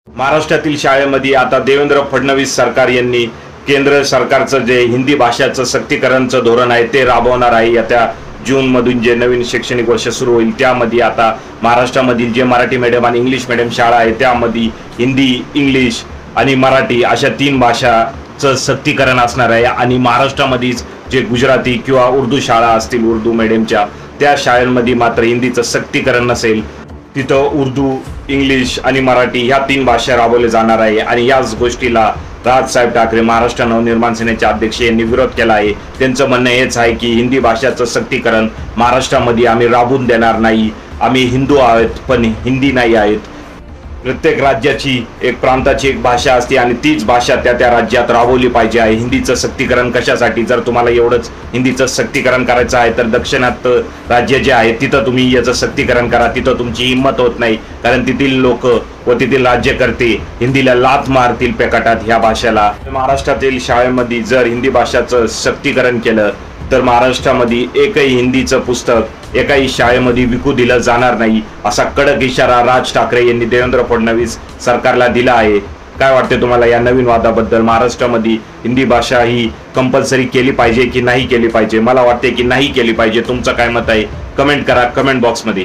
महाराष्ट्रातील शाळेमध्ये आता देवेंद्र फडणवीस सरकार यांनी केंद्र सरकारचं जे हिंदी भाषाचं सक्तीकरणचं धोरण आहे ते राबवणार आहे। येत्या जून मधून जे नवीन शैक्षणिक वर्ष सुरू होईल त्यामध्ये आता महाराष्ट्रामधील जे मराठी मीडियम आणि इंग्लिश मीडियम शाळा आहे त्यामध्ये हिंदी, इंग्लिश आणि मराठी अशा 3 भाषाचं सक्तीकरण असणार आहे। आणि महाराष्ट्रामध्ये जे गुजराती किंवा उर्दू शाळा असतील उर्दू मीडियमच्या त्या शाळांमध्ये मात्र हिंदीचं सक्तीकरण नसेल, तिथं उर्दू, इंग्लिश आणि मराठी ह्या 3 भाषा राबवले जाणार आहे। आणि याच गोष्टीला राजसाहेब ठाकरे महाराष्ट्र नवनिर्माण सेनेचे अध्यक्ष यांनी विरोध केला आहे। त्यांचं म्हणणं हेच आहे की हिंदी भाषाचं सक्तीकरण महाराष्ट्रामध्ये आम्ही राबवून देणार नाही, आम्ही हिंदू आहोत पण हिंदी नाही आहेत। प्रत्येक राज्याची एक प्रांताची एक भाषा असते आणि तीच भाषा त्या राज्यात राबवली पाहिजे आहे। हिंदीचं सक्तीकरण कशासाठी? जर तुम्हाला एवढंच हिंदीचं सक्तीकरण करायचं आहे तर दक्षिणात राज्य जे आहे तिथं तुम्ही याचं सक्तीकरण करा, तिथं तुमची हिंमत होत नाही, कारण तिथील लोक व तिथील राज्यकर्ते हिंदीला लाथ मारतील पेकाटात ह्या भाषेला। महाराष्ट्रातील शाळेमध्ये जर हिंदी भाषाचं सक्तीकरण केलं तर महाराष्ट्रामध्ये एकही हिंदीचं पुस्तक एकाही शाळेमध्ये विकू दिलं जाणार नाही, असा कडक इशारा राज ठाकरे यांनी देवेंद्र फडणवीस सरकारला दिला आहे। काय वाटते तुम्हाला या नवीन वादाबद्दल? महाराष्ट्रामध्ये हिंदी भाषा ही कंपल्सरी केली पाहिजे की नाही केली पाहिजे? मला वाटते की नाही केली पाहिजे। तुमचं काय मत आहे? कमेंट करा कमेंट बॉक्समध्ये।